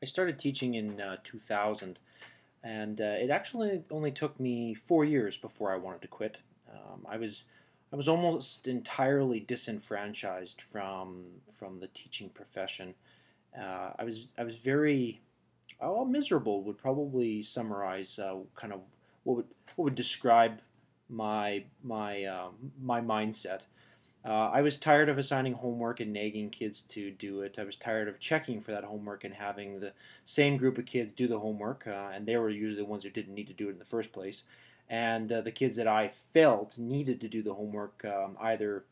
I started teaching in 2000, and it actually only took me 4 years before I wanted to quit. I was almost entirely disenfranchised from the teaching profession. I was very miserable. Would probably summarize kind of what would describe my mindset. I was tired of assigning homework and nagging kids to do it. I was tired of checking for that homework and having the same group of kids do the homework, and they were usually the ones who didn't need to do it in the first place. And the kids that I felt needed to do the homework either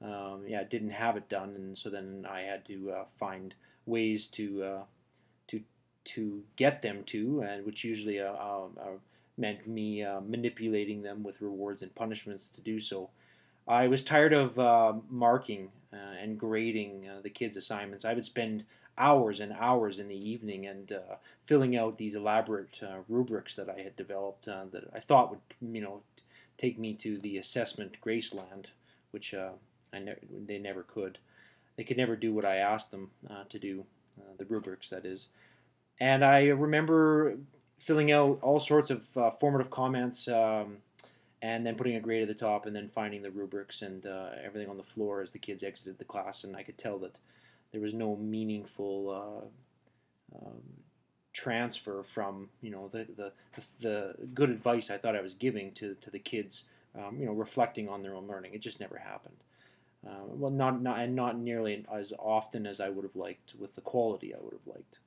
didn't have it done, and so then I had to find ways to to get them to, and which usually meant me manipulating them with rewards and punishments to do so. I was tired of marking and grading the kids' assignments. I would spend hours and hours in the evening and filling out these elaborate rubrics that I had developed that I thought would, take me to the assessment graceland, which they never could. They could never do what I asked them to do, the rubrics, that is. And I remember filling out all sorts of formative comments and then putting a grade at the top and then finding the rubrics and everything on the floor as the kids exited the class. And I could tell that there was no meaningful transfer from the good advice I thought I was giving to the kids, reflecting on their own learning. It just never happened. Well, not nearly as often as I would have liked, with the quality I would have liked.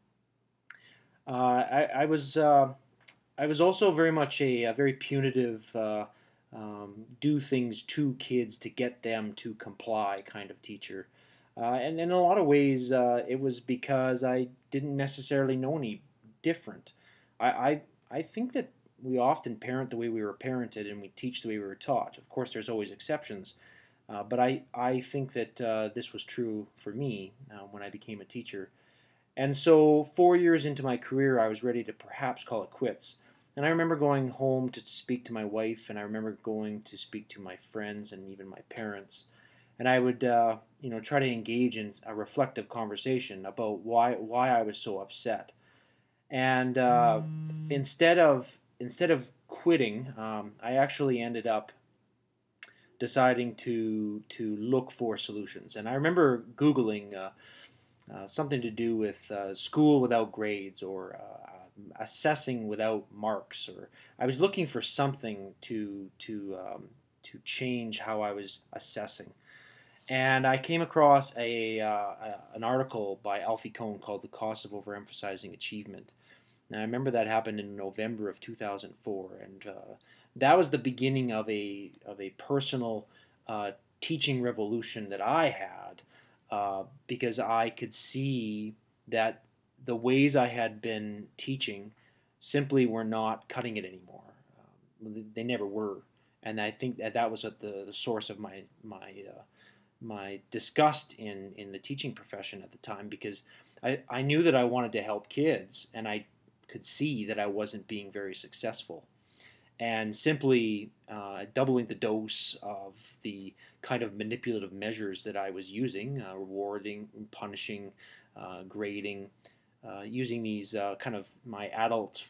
I was also very much a very punitive, do things to kids to get them to comply kind of teacher. And in a lot of ways, it was because I didn't necessarily know any different. I, I think that we often parent the way we were parented and we teach the way we were taught. Of course, there's always exceptions, but I think that this was true for me when I became a teacher. And so, 4 years into my career, I was ready to perhaps call it quits. And I remember going home to speak to my wife, and I remember going to speak to my friends and even my parents. And I would, try to engage in a reflective conversation about why I was so upset. And instead of quitting, I actually ended up deciding to look for solutions. And I remember Googling something to do with school without grades, or assessing without marks, or I was looking for something to change how I was assessing. And I came across an article by Alfie Kohn called "The Cost of Overemphasizing Achievement." And I remember that happened in November of 2004, and that was the beginning of a personal teaching revolution that I had, because I could see that the ways I had been teaching simply were not cutting it anymore. They never were, and I think that was at the source of my disgust in the teaching profession at the time, because I knew that I wanted to help kids, and I could see that I wasn't being very successful. And simply doubling the dose of the kind of manipulative measures that I was using, rewarding, punishing, grading, using these kind of my adult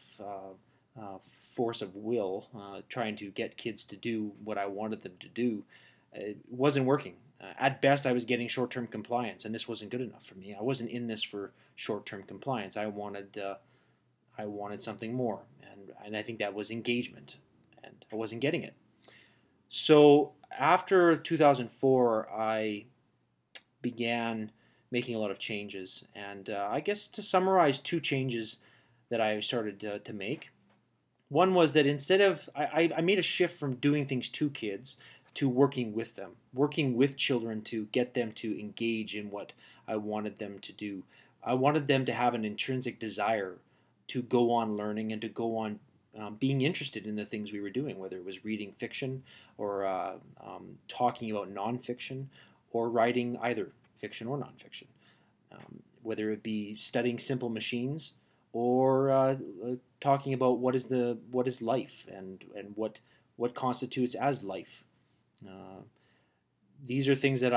force of will, trying to get kids to do what I wanted them to do, it wasn't working. At best, I was getting short-term compliance, and this wasn't good enough for me. I wasn't in this for short-term compliance. I wanted something more, and I think that was engagement, and I wasn't getting it. So after 2004, I began making a lot of changes, and I guess to summarize, two changes that I started to make. One was that instead of I made a shift from doing things to kids to working with them, working with children to get them to engage in what I wanted them to do. I wanted them to have an intrinsic desire to go on learning and to go on being interested in the things we were doing, whether it was reading fiction or talking about nonfiction, or writing either fiction or nonfiction, whether it be studying simple machines or talking about what is life, and what constitutes as life. Uh, these are things that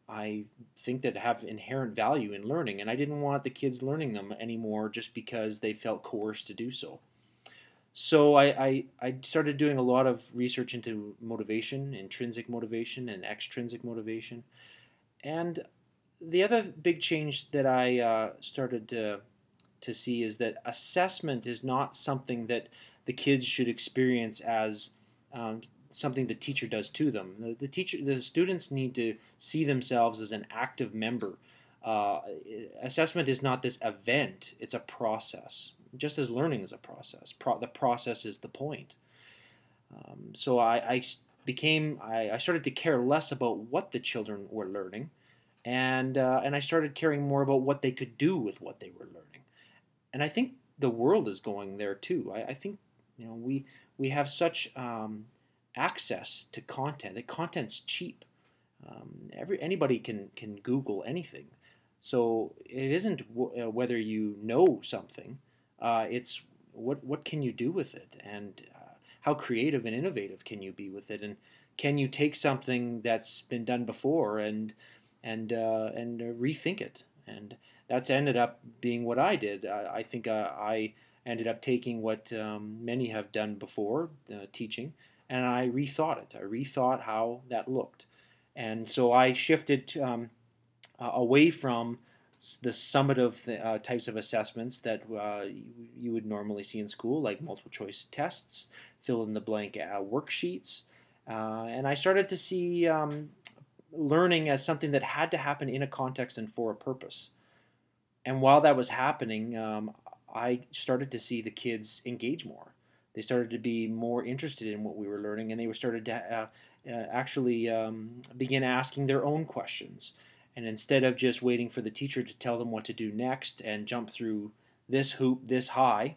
I think that have inherent value in learning, and I didn't want the kids learning them anymore just because they felt coerced to do so. So I started doing a lot of research into motivation, intrinsic motivation and extrinsic motivation. And the other big change that I started to see is that assessment is not something that the kids should experience as something the teacher does to them. The students need to see themselves as an active member. Uh, Assessment is not this event; it's a process. Just as learning is a process, the process is the point. So I started to care less about what the children were learning, and I started caring more about what they could do with what they were learning. And I think the world is going there too. I think we have such access to content. The content's cheap. Anybody can Google anything. So it isn't whether you know something. It's what can you do with it, and how creative and innovative can you be with it, and can you take something that's been done before and rethink it. And that's ended up being what I did. I think I ended up taking what many have done before, teaching, and I rethought it. I rethought how that looked. And so I shifted away from the summative types of assessments that you would normally see in school, like multiple choice tests, fill in the blank worksheets. And I started to see learning as something that had to happen in a context and for a purpose. And while that was happening, I started to see the kids engage more. They started to be more interested in what we were learning, and they were started to actually begin asking their own questions. And instead of just waiting for the teacher to tell them what to do next and jump through this hoop this high,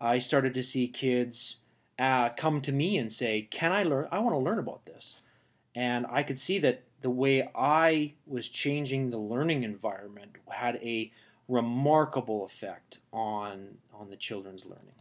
I started to see kids come to me and say, "Can I learn? I want to learn about this." And I could see that the way I was changing the learning environment had a remarkable effect on the children's learning.